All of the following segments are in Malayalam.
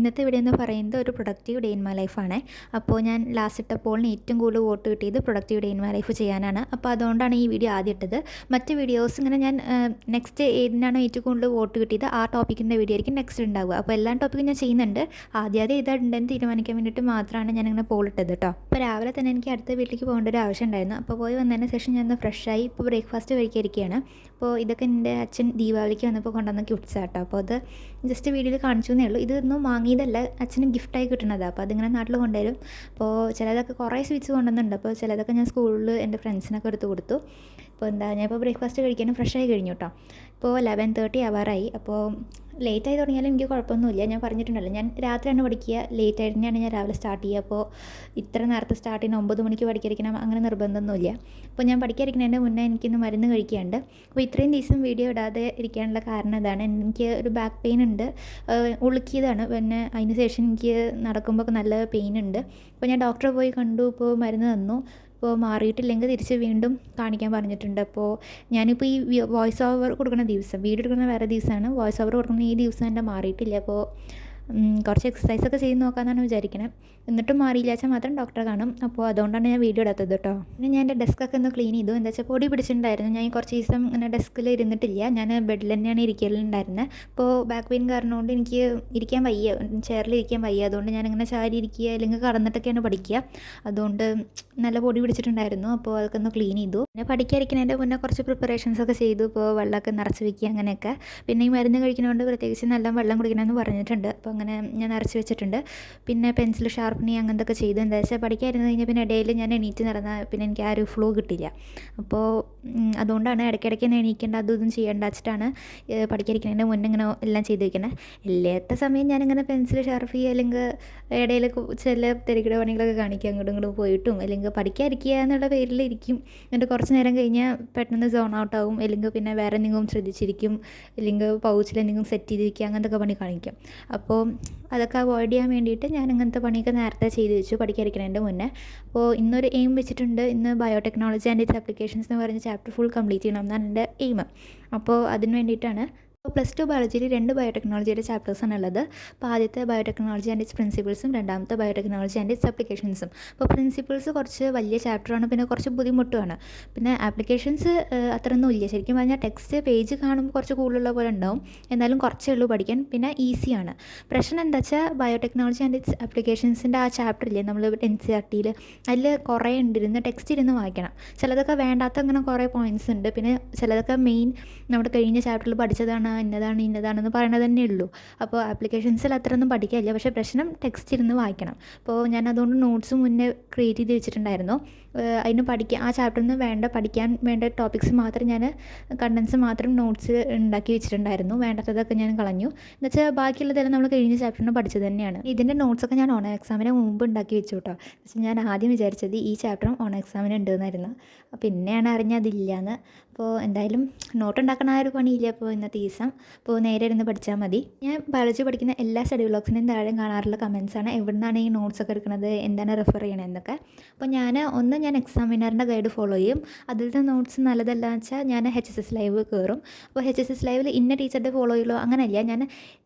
ഇന്നത്തെ വീഡിയോ എന്ന് പറയുന്നത് ഒരു പ്രൊഡക്റ്റീവ് ഡേ ഇൻ മൈ ലൈഫാണ്. അപ്പോൾ ഞാൻ ലാസ്റ്റ് ഇട്ട പോളിന് ഏറ്റവും കൂടുതൽ വോട്ട് കിട്ടിയത് productive day in my life ചെയ്യാനാണ്. അപ്പോൾ അതുകൊണ്ടാണ് ഈ വീഡിയോ ആദ്യം ഇട്ടത്. മറ്റ് വീഡിയോസ് ഇങ്ങനെ ഞാൻ നെക്സ്റ്റ് ഏതിനാണോ ഏറ്റവും കൂടുതൽ വോട്ട് കിട്ടിയത് ആ ടോപ്പിക്കിൻ്റെ വീഡിയോ ആയിരിക്കും നെക്സ്റ്റ് ഉണ്ടാവുക. അപ്പോൾ എല്ലാ ടോപ്പിക്കും ഞാൻ ചെയ്യുന്നുണ്ട്. ആദ്യം ഇതുണ്ടെന്ന് തീരുമാനിക്കാൻ വേണ്ടിയിട്ട് മാത്രമാണ് ഞാനിങ്ങനെ പോൾ ഇട്ടത് കേട്ടോ. അപ്പോൾ രാവിലെ തന്നെ എനിക്ക് അടുത്ത വീട്ടിലേക്ക് പോകേണ്ട ഒരു ആവശ്യം ഉണ്ടായിരുന്നു. അപ്പോൾ പോയി വന്നതിന് ശേഷം ഞാൻ ഫ്രഷായി ഇപ്പോൾ ബ്രേക്ക്ഫാസ്റ്റ് കഴിക്കാതിരിക്കുകയാണ്. അപ്പോൾ ഇതൊക്കെ എൻ്റെ അച്ഛൻ ദീപാവലിക്ക് വന്നപ്പോൾ കൊണ്ടുവന്ന ക്യൂട്ട്സ് കേട്ടോ. അപ്പോൾ അത് ജസ്റ്റ് വീഡിയോയിൽ കാണിച്ചു എന്നേ ഉള്ളൂ. ഇതൊന്നും വാങ്ങിയതല്ല, അച്ഛന് ഗിഫ്റ്റായി കിട്ടുന്നതാണ്. അപ്പോൾ അതിങ്ങനെ നാട്ടിൽ കൊണ്ടുവരും. അപ്പോൾ ചിലതൊക്കെ കുറേ സ്വീറ്റ്സ് കൊണ്ടുവന്നുണ്ട്. അപ്പോൾ ചിലതൊക്കെ ഞാൻ സ്കൂളിൽ എൻ്റെ ഫ്രണ്ട്സിനൊക്കെ എടുത്ത് കൊടുത്തു. ഇപ്പോൾ ഞാൻ ഇപ്പോൾ ബ്രേക്ക്ഫാസ്റ്റ് കഴിക്കാനും ഫ്രഷായി കഴിഞ്ഞു കേട്ടോ. ഇപ്പോൾ 11:30 ആവാറായി. അപ്പോൾ ലേറ്റായി തുടങ്ങിയാലും എനിക്ക് കുഴപ്പമൊന്നുമില്ല. ഞാൻ പറഞ്ഞിട്ടുണ്ടല്ലോ, ഞാൻ രാത്രിയാണ് പഠിക്കുക, ലേറ്റായിട്ട് തന്നെയാണ് ഞാൻ രാവിലെ സ്റ്റാർട്ട് ചെയ്യുക. അപ്പോൾ ഇത്ര നേരത്തെ സ്റ്റാർട്ട് ചെയ്യുന്ന 9 മണിക്ക് പഠിക്കാതിരിക്കണം അങ്ങനെ നിർബന്ധമൊന്നുമില്ല. അപ്പോൾ ഞാൻ പഠിക്കാതിരിക്കുന്നതിൻ്റെ മുന്നേ എനിക്കിന്ന് മരുന്ന് കഴിക്കാനുണ്ട്. അപ്പോൾ ഇത്രയും ദിവസം വീഡിയോ ഇടാതെ ഇരിക്കാനുള്ള കാരണം ഇതാണ്. എനിക്ക് ഒരു ബാക്ക് പെയിൻ ഉണ്ട്, ഉളുക്കിയതാണ്. പിന്നെ അതിന് ശേഷം എനിക്ക് നടക്കുമ്പോൾ നല്ല പെയിൻ ഉണ്ട്. അപ്പോൾ ഞാൻ ഡോക്ടറെ പോയി കണ്ടു. ഇപ്പോൾ മരുന്ന് തന്നു. ഇപ്പോൾ മാറിയിട്ടില്ലെങ്കിൽ തിരിച്ച് വീണ്ടും കാണിക്കാൻ പറഞ്ഞിട്ടുണ്ട്. അപ്പോൾ ഞാനിപ്പോൾ ഈ വോയിസ് ഓവർ കൊടുക്കുന്ന ദിവസം, വീഡിയോ എടുക്കുന്ന വേറെ ദിവസമാണ്, വോയിസ് ഓവർ കൊടുക്കുന്ന ഈ ദിവസം എൻ്റെ മാറിയിട്ടില്ല. അപ്പോൾ കുറച്ച് എക്സസൈസൊക്കെ ചെയ്ത് നോക്കാമെന്നാണ് വിചാരിക്കുന്നത്. എന്നിട്ടും മാറിയില്ല വെച്ചാൽ മാത്രം ഡോക്ടറെ കാണും. അപ്പോൾ അതുകൊണ്ടാണ് ഞാൻ വീഡിയോ എടുത്തത് കേട്ടോ. പിന്നെ ഞാൻ എൻ്റെ ഡെസ്കൊക്കെ ഒന്ന് ക്ലീൻ ചെയ്തു. എന്താ വെച്ചാൽ പൊടി പിടിച്ചിട്ടുണ്ടായിരുന്നു. ഞാൻ കുറച്ച് ദിവസം ഇങ്ങനെ ഡെസ്കിൽ ഇരുന്നിട്ടില്ല, ഞാൻ ബെഡിൽ തന്നെയാണ് ഇരിക്കലുണ്ടായിരുന്നത്. അപ്പോൾ ബാക്ക് പെയിൻ കാരണം കൊണ്ട് എനിക്ക് ഇരിക്കാൻ വയ്യ, ചെയറിൽ ഇരിക്കാൻ വയ്യ. അതുകൊണ്ട് ഞാനിങ്ങനെ ചാരി ഇരിക്കുക അല്ലെങ്കിൽ കടന്നിട്ടൊക്കെയാണ് പഠിക്കുക. അതുകൊണ്ട് നല്ല പൊടി പിടിച്ചിട്ടുണ്ടായിരുന്നു. അപ്പോൾ അതൊക്കെ ഒന്ന് ക്ലീൻ ചെയ്തു. പിന്നെ പഠിക്കാതിരിക്കുന്നതിൻ്റെ മുന്നേ കുറച്ച് പ്രിപ്പറേഷൻസൊക്കെ ചെയ്തു. ഇപ്പോൾ വെള്ളമൊക്കെ നിറച്ച് വയ്ക്കുക അങ്ങനെയൊക്കെ. പിന്നെ ഈ മരുന്ന് കഴിക്കുന്നതുകൊണ്ട് പ്രത്യേകിച്ച് നല്ല വെള്ളം കുടിക്കണമെന്ന് പറഞ്ഞിട്ടുണ്ട്. അപ്പോൾ അങ്ങനെ ഞാൻ നിറച്ച് വെച്ചിട്ടുണ്ട്. പിന്നെ പെൻസിൽ ഷാർപ്പനിങ് അങ്ങനത്തെ ചെയ്തു. എന്താ വെച്ചാൽ പഠിക്കാതിരുന്ന് കഴിഞ്ഞാൽ പിന്നെ ഇടയിൽ ഞാൻ എണീറ്റ് നടന്നാൽ പിന്നെ എനിക്ക് ആ ഒരു ഫ്ലോ കിട്ടില്ല. അപ്പോൾ അതുകൊണ്ടാണ് ഇടയ്ക്കിടയ്ക്ക് തന്നെ എണീക്കേണ്ട, അതൊന്നും ചെയ്യേണ്ട വെച്ചിട്ടാണ് പഠിക്കാതിരിക്കുന്നതിൻ്റെ മുന്നേ ഇങ്ങനെ എല്ലാം ചെയ്ത് വയ്ക്കുന്നത്. എല്ലാത്ത സമയം ഞാനിങ്ങനെ പെൻസിൽ ഷാർപ്പ് ചെയ്യുക, അല്ലെങ്കിൽ ഇടയിൽ ചില തിരക്കിട പണികളൊക്കെ കാണിക്കുക, അങ്ങോട്ടും ഇങ്ങോട്ടും പോയിട്ടും. അല്ലെങ്കിൽ പഠിക്കാതിരിക്കുക എന്നുള്ള പേരിലിരിക്കും. എന്നിട്ട് കുറച്ച് നേരം കഴിഞ്ഞാൽ പെട്ടെന്ന് സോൺ ഔട്ട് ആവും. അല്ലെങ്കിൽ പിന്നെ വേറെ എന്തെങ്കിലും ശ്രദ്ധിച്ചിരിക്കും, അല്ലെങ്കിൽ പൗച്ചിൽ എന്തെങ്കിലും സെറ്റ് ചെയ്തിരിക്കുക, അങ്ങനത്തെ പണി കാണിക്കും. അപ്പോൾ അതൊക്കെ അവോയ്ഡ് ചെയ്യാൻ വേണ്ടിയിട്ട് ഞാൻ ഇങ്ങനത്തെ പണിയൊക്കെ നേരത്തെ ചെയ്ത് വെച്ചു പഠിക്കാതിരിക്കുന്നതിൻ്റെ മുന്നേ. അപ്പോൾ ഇന്നൊരു എയിം വെച്ചിട്ടുണ്ട്. ഇന്ന് ബയോടെക്നോളജി ആൻഡ് ഇറ്റ്സ് ആപ്ലിക്കേഷൻസ് എന്ന് പറഞ്ഞ ചാപ്റ്റർ ഫുൾ കംപ്ലീറ്റ് ചെയ്യണം എന്നാണ് എൻ്റെ എയിം. അപ്പോൾ അതിന് വേണ്ടിയിട്ടാണ്. അപ്പോൾ +2 ബയോളജിയിൽ 2 ബയോടെക്നോളജിയുടെ ചാപ്റ്റേഴ്സാണ് ഉള്ളത്. അപ്പോൾ ആദ്യത്തെ ബയോടെക്നോളജി ആൻഡ് ഇറ്റ്സ് പ്രിൻസിപ്പിൾസും രണ്ടാമത്തെ ബയോടെക്നോളജി ആൻഡ് ഇറ്റ്സ് ആപ്ലിക്കേഷൻസും. അപ്പോൾ പ്രിൻസിപ്പിൾസ് കുറച്ച് വലിയ ചാപ്റ്ററാണ്, പിന്നെ കുറച്ച് ബുദ്ധിമുട്ടുമാണ്. പിന്നെ ആപ്ലിക്കേഷൻസ് അത്രയൊന്നും ഇല്ല. ശരിക്കും പറഞ്ഞാൽ ടെക്സ്റ്റ് പേജ് കാണുമ്പോൾ കുറച്ച് കൂടുതലുള്ള പോലെ ഉണ്ടാവും, എന്നാലും കുറച്ചേ ഉള്ളൂ പഠിക്കാൻ. പിന്നെ ഈസിയാണ്. പ്രശ്നം എന്താ വെച്ചാൽ ബയോടെക്നോളജി ആൻഡ് ഇറ്റ്സ് ആപ്ലിക്കേഷൻസിൻ്റെ ആ ചാപ്റ്റർ ഇല്ലേ നമ്മൾ NCERTയിൽ, അതിൽ കുറേ ഉണ്ട്, ടെക്സ്റ്റ് ഇരുന്ന് വായിക്കണം. ചിലതൊക്കെ വേണ്ടാത്ത അങ്ങനെ കുറേ പോയിൻറ്റ്സ് ഉണ്ട്. പിന്നെ ചിലതൊക്കെ മെയിൻ നമ്മുടെ കഴിഞ്ഞ ചാപ്റ്ററിൽ പഠിച്ചതാണ്, ഇന്നതാണെന്ന് പറയണത് തന്നെ ഉള്ളൂ. അപ്പോൾ ആപ്ലിക്കേഷൻസിൽ അത്രയൊന്നും പഠിക്കാനില്ല. പക്ഷേ പ്രശ്നം ടെക്സ്റ്റ് ഇരുന്ന് വായിക്കണം. അപ്പോൾ ഞാൻ അതുകൊണ്ട് നോട്ട്സ് മുന്നേ ക്രിയേറ്റ് ചെയ്ത് വെച്ചിട്ടുണ്ടായിരുന്നു. അതിന് ആ ചാപ്റ്ററിൽ നിന്ന് പഠിക്കാൻ വേണ്ട ടോപ്പിക്സ് മാത്രം ഞാൻ കണ്ടൻസ് മാത്രം നോട്ട്സ് ഉണ്ടാക്കി വെച്ചിട്ടുണ്ടായിരുന്നു. വേണ്ടാത്തതൊക്കെ ഞാൻ കളഞ്ഞു. എന്നുവെച്ചാൽ ബാക്കിയുള്ളതെല്ലാം നമ്മൾ കഴിഞ്ഞ ചാപ്റ്ററിന് പഠിച്ചത് തന്നെയാണ്. ഇതിൻ്റെ നോട്ട്സൊക്കെ ഞാൻ ഓൺ എക്സാമിന് മുമ്പ് ഉണ്ടാക്കി വെച്ചു കേട്ടോ. പക്ഷേ ഞാൻ ആദ്യം വിചാരിച്ചത് ഈ ചാപ്റ്ററും ഓൺ എക്സാമിന് ഉണ്ടെന്നായിരുന്നു. പിന്നെയാണ് അറിഞ്ഞതില്ലാന്ന്. അപ്പോൾ എന്തായാലും നോട്ട് ഉണ്ടാക്കണ ആ ഒരു പണിയില്ല അപ്പോൾ ഇന്നത്തെ ദിവസം. അപ്പോൾ നേരെ ഇരുന്ന് പഠിച്ചാൽ മതി. ഞാൻ ബയോളജി പഠിക്കുന്ന എല്ലാ സ്റ്റഡി വ്ളോഗ്സിനും താഴെ കാണാറുള്ള കമൻസാണ് എവിടെ നിന്നാണ് ഈ നോട്ട്സൊക്കെ എടുക്കുന്നത്, എന്താണ് റെഫർ ചെയ്യണമെന്നൊക്കെ. അപ്പോൾ ഞാൻ എക്സാമിനറിൻ്റെ ഗൈഡ് ഫോളോ ചെയ്യും. അതിലത്തെ നോട്ട്സ് നല്ലതല്ല എന്ന് വെച്ചാൽ ഞാൻ HSS ലൈവ് കയറും. അപ്പോൾ HSS ലൈവിൽ ഇന്ന ടീച്ചറുടെ ഫോളോ ചെയ്യുള്ളൂ അങ്ങനെയല്ല. ഞാൻ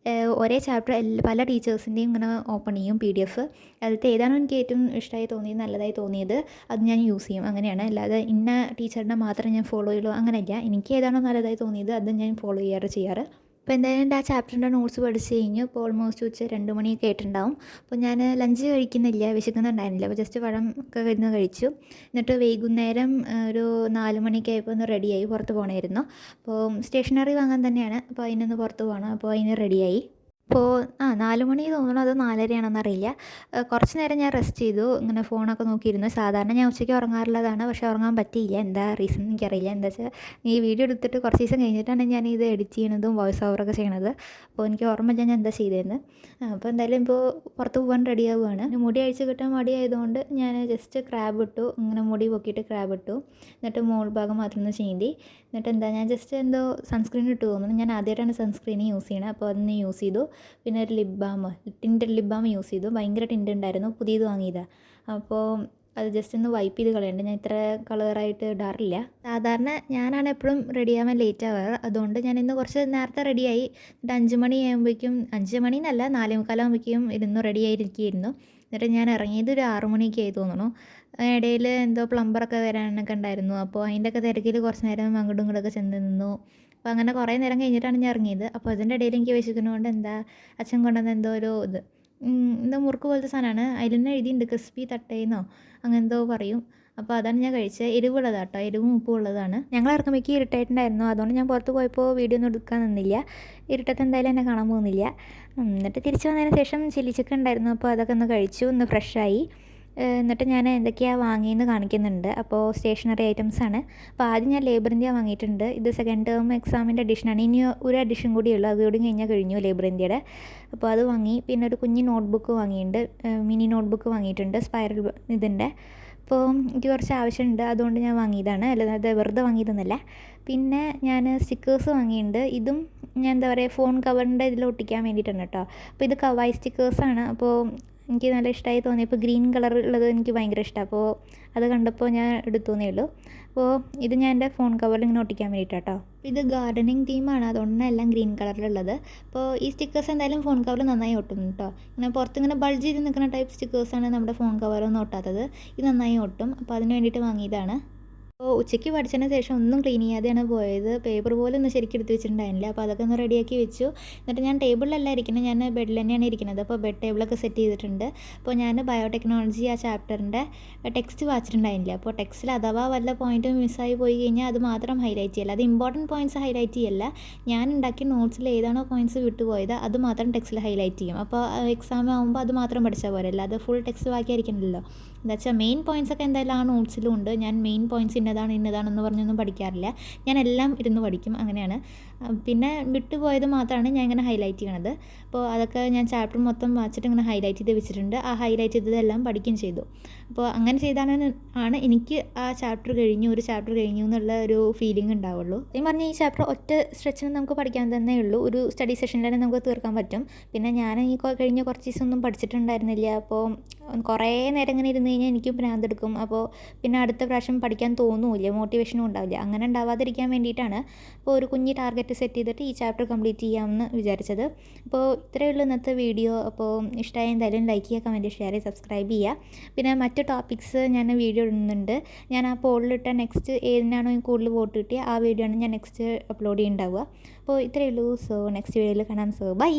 ഒരേ ചാപ്റ്റർ പല ടീച്ചേഴ്സിൻ്റെയും ഇങ്ങനെ ഓപ്പൺ ചെയ്യും PDF. അതിലത്തെ ഏതാണോ എനിക്ക് ഏറ്റവും ഇഷ്ടമായി തോന്നിയത്, നല്ലതായി തോന്നിയത്, അത് ഞാൻ യൂസ് ചെയ്യും. അങ്ങനെയാണ്. അല്ലാതെ ഇന്ന ടീച്ചറിനെ മാത്രം ഞാൻ ഫോളോ ചെയ്യുള്ളൂ അങ്ങനെയല്ല. എനിക്ക് ഏതാണോ നല്ലതായി തോന്നിയത് അത് ഞാൻ ഫോളോ ചെയ്യാറ്. അപ്പോൾ എന്തായാലും ആ ചാപ്റ്ററിൻ്റെ നോട്ട്സ് പഠിച്ച് കഴിഞ്ഞു. ഇപ്പോൾ ഓൾമോസ്റ്റ് ഉച്ച 2 മണിയൊക്കെ ആയിട്ടുണ്ടാവും. അപ്പോൾ ഞാൻ ലഞ്ച് കഴിക്കുന്നില്ല, വിശക്കുന്നുണ്ടായിരുന്നില്ല. അപ്പോൾ ജസ്റ്റ് പഴം ഒക്കെ ഇരുന്ന് കഴിച്ചു. എന്നിട്ട് വൈകുന്നേരം ഒരു 4 മണിയൊക്കെ ആയപ്പോൾ ഒന്ന് റെഡിയായി, പുറത്ത് പോകണമായിരുന്നു. അപ്പോൾ സ്റ്റേഷനറി വാങ്ങാൻ തന്നെയാണ്. അപ്പോൾ അതിനൊന്ന് പുറത്ത് പോകണം. അപ്പോൾ അതിന് റെഡിയായി. ഇപ്പോൾ 4 മണി തോന്നണോ അതോ 4:30 അറിയില്ല. കുറച്ച് നേരം ഞാൻ റെസ്റ്റ് ചെയ്തു, ഇങ്ങനെ ഫോണൊക്കെ നോക്കിയിരുന്നു. സാധാരണ ഞാൻ ഉച്ചയ്ക്ക് ഉറങ്ങാറുള്ളതാണ്, പക്ഷേ ഉറങ്ങാൻ പറ്റിയില്ല. എന്താ റീസൺ എനിക്കറിയില്ല. എന്താ വെച്ചാൽ ഈ വീഡിയോ എടുത്തിട്ട് കുറച്ച് ദിവസം കഴിഞ്ഞിട്ടാണ് ഞാൻ ഇത് എഡിറ്റ് ചെയ്യണതും വോയിസ് ഓവറൊക്കെ ചെയ്യണത്. അപ്പോൾ എനിക്ക് ഓർമ്മയില്ല ഞാൻ എന്താ ചെയ്തതെന്ന്. അപ്പോൾ എന്തായാലും ഇപ്പോൾ പുറത്ത് പോകാൻ റെഡി ആവുകയാണ്. മുടി അഴിച്ച് കിട്ടാൻ മടിയായതുകൊണ്ട് ഞാൻ ജസ്റ്റ് ക്രാബ് ഇട്ടു, ഇങ്ങനെ മുടി പൊക്കിയിട്ട് ക്രാബ് ഇട്ടു. എന്നിട്ട് മോൾ ഭാഗം മാത്രം ഒന്ന് ചീന്തി. എന്നിട്ട് ഞാൻ ജസ്റ്റ് സൺസ്ക്രീൻ ഇട്ട് തോന്നുന്നു. ഞാൻ ആദ്യമായിട്ടാണ് സൺസ്ക്രീൻ യൂസ് ചെയ്യണത്. അപ്പോൾ അതൊന്ന് യൂസ് ചെയ്തു. പിന്നെ ഒരു ലിപ് ബാം യൂസ് ചെയ്തു. ഭയങ്കര ടിൻ്റ് ഉണ്ടായിരുന്നു, പുതിയത് വാങ്ങിയതാണ്. അപ്പോൾ അത് ജസ്റ്റ് ഒന്ന് വൈപ്പ് ചെയ്ത് കളയുന്നുണ്ട്. ഞാൻ ഇത്ര കളറായിട്ട് ഇടാറില്ല. സാധാരണ ഞാനാണ് എപ്പോഴും റെഡി ആവാൻ ലേറ്റ് ആവാറ്. അതുകൊണ്ട് ഞാൻ ഇന്ന് കുറച്ച് നേരത്തെ റെഡിയായി. എന്നിട്ട് 5 മണിയാകുമ്പോഴേക്കും 5 മണിന്നല്ല 4:45 ആകുമ്പോഴേക്കും ഇരുന്ന് റെഡി ആയിരിക്കുകയായിരുന്നു. എന്നിട്ട് ഞാൻ ഇറങ്ങിയത് ഒരു 6 മണിയൊക്കെ ആയി തോന്നുന്നു. ഇടയിൽ എന്തോ പ്ലംബറൊക്കെ വരാനൊക്കെ ഉണ്ടായിരുന്നു. അപ്പോൾ അതിൻ്റെയൊക്കെ തിരക്കിൽ കുറച്ച് നേരം അങ്ങോട്ടും ഇങ്ങോട്ടൊക്കെ ചെന്ന് നിന്നു. അപ്പോൾ അങ്ങനെ കുറേ നേരം കഴിഞ്ഞിട്ടാണ് ഞാൻ ഇറങ്ങിയത്. അപ്പോൾ അതിൻ്റെ ഇടയിൽ എനിക്ക് വിശക്കുന്നതുകൊണ്ട് എന്താ അച്ഛൻ കൊണ്ടുവന്ന എന്തോ ഒരു എന്തോ മുറുക്ക് പോലത്തെ സാധനമാണ്. അതിൽ തന്നെ എഴുതിയിട്ടുണ്ട് ക്രിസ്പി തട്ടേന്നോ അങ്ങനെ എന്തോ പറയും. അപ്പോൾ അതാണ് ഞാൻ കഴിച്ചത്. എരിവുള്ളതാണ് കേട്ടോ, എരിവും ഉപ്പും ഉള്ളതാണ്. ഞങ്ങൾ ഇറങ്ങുമ്പോഴേക്ക് ഇരുട്ടായിട്ടുണ്ടായിരുന്നു. അതുകൊണ്ട് ഞാൻ പുറത്ത് പോയപ്പോൾ വീഡിയോ ഒന്നും എടുക്കാൻ നിന്നില്ല. ഇരുട്ടത്ത് എന്തായാലും എന്നെ കാണാൻ പോകുന്നില്ല. എന്നിട്ട് തിരിച്ച് വന്നതിന് ശേഷം ചില്ലി ചിക്കൻ ഉണ്ടായിരുന്നു. അപ്പോൾ അതൊക്കെ ഒന്ന് കഴിച്ചു, ഒന്ന് ഫ്രഷായി. എന്നിട്ട് ഞാൻ എന്തൊക്കെയാണ് വാങ്ങിയെന്ന് കാണിക്കുന്നുണ്ട്. അപ്പോൾ സ്റ്റേഷനറി ഐറ്റംസാണ്. അപ്പോൾ ആദ്യം ഞാൻ ലേബർ ഇന്ത്യ വാങ്ങിയിട്ടുണ്ട്. ഇത് സെക്കൻഡ് ടേം എക്സാമിൻ്റെ എഡിഷനാണ്. ഇനി ഒരു എഡിഷൻ കൂടിയുള്ളൂ, അതുകൂടി കഴിഞ്ഞാൽ കഴിഞ്ഞു ലേബർ ഇന്ത്യയുടെ. അപ്പോൾ അത് വാങ്ങി. പിന്നെ ഒരു കുഞ്ഞ് നോട്ട്ബുക്ക് വാങ്ങിയിട്ടുണ്ട്, മിനി നോട്ട്ബുക്ക് വാങ്ങിയിട്ടുണ്ട്, സ്പൈറൽ ഇതിൻ്റെ. അപ്പോൾ എനിക്ക് കുറച്ച് ആവശ്യമുണ്ട്, അതുകൊണ്ട് ഞാൻ വാങ്ങിയതാണ്, അല്ലാതെ വെറുതെ വാങ്ങിയതൊന്നുമല്ല. പിന്നെ ഞാൻ സ്റ്റിക്കേഴ്സ് വാങ്ങിയിട്ടുണ്ട്. ഇതും ഞാൻ എന്താ പറയുക ഫോൺ കവറിൻ്റെ ഇതിൽ ഒട്ടിക്കാൻ വേണ്ടിയിട്ടാണ് കേട്ടോ. അപ്പോൾ ഇത് കവായി സ്റ്റിക്കേഴ്സാണ്. അപ്പോൾ എനിക്ക് നല്ല ഇഷ്ടമായി തോന്നി. ഇപ്പോൾ ഗ്രീൻ കളർ ഉള്ളത് എനിക്ക് ഭയങ്കര ഇഷ്ടമാണ്. അപ്പോൾ അത് കണ്ടപ്പോൾ ഞാൻ എടുത്തുവെന്നേ ഉള്ളൂ. അപ്പോൾ ഇത് ഞാൻ എൻ്റെ ഫോൺ കവറിൽ ഇങ്ങനെ ഒട്ടിക്കാൻ വേണ്ടിയിട്ടാണ് കേട്ടോ. ഇത് ഗാർഡനിങ് തീമാണ്, അതുകൊണ്ടാണ് എല്ലാം ഗ്രീൻ കളറിലുള്ളത്. അപ്പോൾ ഈ സ്റ്റിക്കേഴ്സ് എന്തായാലും ഫോൺ കവറിൽ നന്നായി ഒട്ടും കേട്ടോ. ഇങ്ങനെ പുറത്ത് ഇങ്ങനെ ബൾജ് ചെയ്ത് നിൽക്കുന്ന ടൈപ്പ് സ്റ്റിക്കേഴ്സാണ് നമ്മുടെ ഫോൺ കവറൊന്നും ഒട്ടാത്തത്. ഇത് നന്നായി ഒട്ടും. അപ്പോൾ അതിന് വേണ്ടിയിട്ട് വാങ്ങിയതാണ്. അപ്പോൾ ഉച്ചയ്ക്ക് പഠിച്ചതിന് ശേഷം ഒന്നും ക്ലീൻ ചെയ്യാതെയാണ് പോയത്. പേപ്പർ പോലും ഒന്ന് ശരിക്കും എടുത്ത് വെച്ചിട്ടുണ്ടായിരുന്നില്ല. അപ്പോൾ അതൊക്കെ ഒന്ന് റെഡിയാക്കി വെച്ചു. എന്നിട്ട് ഞാൻ ടേബിളിലല്ല ഇരിക്കുന്നത്, ഞാൻ ബെഡിൽ തന്നെയാണ് ഇരിക്കുന്നത്. അപ്പോൾ ബെഡ് ടേബിളൊക്കെ സെറ്റ് ചെയ്തിട്ടുണ്ട്. അപ്പോൾ ഞാൻ ബയോടെക്നോളജി ആ ചാപ്റ്ററിൻ്റെ ടെക്സ്റ്റ് വായിച്ചിട്ടുണ്ടായിരുന്നില്ല. അപ്പോൾ ടെക്സ്റ്റിൽ അഥവാ വല്ല പോയിൻറ്റും മിസ്സായി പോയി കഴിഞ്ഞാൽ അത് മാത്രം ഹൈലൈറ്റ് ചെയ്യല്ല. അത് ഇമ്പോർട്ടൻറ്റ് പോയിൻറ്റ്സ് ഹൈലൈറ്റ് ചെയ്യല്ല. ഞാൻ ഉണ്ടാക്കിയ നോട്ട്സിൽ ഏതാണോ പോയിൻറ്റ്സ് വിട്ടുപോയത് അത് മാത്രം ടെക്സ്റ്റിൽ ഹൈലൈറ്റ് ചെയ്യും. അപ്പോൾ എക്സാം ആകുമ്പോൾ അത് മാത്രം പഠിച്ചാൽ പോരെ, അല്ലാതെ ഫുൾ ടെക്സ്റ്റ് വായിക്കാതിരിക്കണമല്ലോ. എന്താ വെച്ചാൽ മെയിൻ പോയിൻറ്റ്സൊക്കെ എന്തായാലും ആ നോട്ട്സിലും ഉണ്ട്. ഞാൻ മെയിൻ പോയിൻറ്റ്സ് ഇന്നതാണെന്ന് പറഞ്ഞൊന്നും പഠിക്കാറില്ല. ഞാൻ എല്ലാം ഇരുന്ന് പഠിക്കും, അങ്ങനെയാണ്. പിന്നെ വിട്ടുപോയത് മാത്രമാണ് ഞാൻ ഇങ്ങനെ ഹൈലൈറ്റ് ചെയ്യണത്. അപ്പോൾ അതൊക്കെ ഞാൻ ചാപ്റ്റർ മൊത്തം വായിച്ചിട്ട് ഇങ്ങനെ ഹൈലൈറ്റ് ചെയ്ത് വെച്ചിട്ടുണ്ട്. ആ ഹൈലൈറ്റ് ചെയ്തതെല്ലാം പഠിക്കുകയും ചെയ്തു. അപ്പോൾ അങ്ങനെ ചെയ്താണ് എനിക്ക് ആ ചാപ്റ്റർ കഴിഞ്ഞു, ഒരു ചാപ്റ്റർ കഴിഞ്ഞു എന്നുള്ള ഒരു ഫീലിംഗ് ഉണ്ടാവുള്ളൂ. ഈ പറഞ്ഞ ഈ ചാപ്റ്റർ ഒറ്റ സ്ട്രെച്ചിന് നമുക്ക് പഠിക്കാൻ തന്നെ ഉള്ളൂ. ഒരു സ്റ്റഡി സെഷനിൽ തന്നെ നമുക്ക് തീർക്കാൻ പറ്റും. പിന്നെ ഞാൻ ഈ കഴിഞ്ഞ കുറച്ച് ദിവസമൊന്നും പഠിച്ചിട്ടുണ്ടായിരുന്നില്ല. അപ്പോൾ കുറേ നേരം ഇങ്ങനെ ഇരുന്ന് കഴിഞ്ഞാൽ എനിക്കും ഭ്രാന്തെടുക്കും. അപ്പോൾ പിന്നെ അടുത്ത പ്രാവശ്യം പഠിക്കാൻ തോന്നുമില്ല, മോട്ടിവേഷനും ഉണ്ടാവില്ല. അങ്ങനെ ഉണ്ടാവാതിരിക്കാൻ വേണ്ടിയിട്ടാണ് അപ്പോൾ ഒരു കുഞ്ഞ് ടാർഗറ്റ് സെറ്റ് ചെയ്തിട്ട് ഈ ചാപ്റ്റർ കംപ്ലീറ്റ് ചെയ്യാമെന്ന് വിചാരിച്ചത്. അപ്പോൾ ഇത്രയേ ഉള്ളൂ ഇന്നത്തെ വീഡിയോ. അപ്പോൾ ഇഷ്ടമായി എന്തായാലും ലൈക്ക് ചെയ്യുക, കമൻറ്റ്, ഷെയർ ചെയ്യുക, സബ്സ്ക്രൈബ് ചെയ്യുക. പിന്നെ മറ്റ് ടോപ്പിക്സ് ഞാൻ വീഡിയോ ഇടുന്നുണ്ട്. ഞാൻ ആ പോളിലിട്ട നെക്സ്റ്റ് ഏതിനാണോ കൂടുതൽ വോട്ട് കിട്ടിയ ആ വീഡിയോ ആണ് ഞാൻ നെക്സ്റ്റ് അപ്ലോഡ് ചെയ്യുന്നുണ്ടാവുക. അപ്പോൾ ഇത്രയേ ഉള്ളൂ. സോ നെക്സ്റ്റ് വീഡിയോയിൽ കാണാം. So by.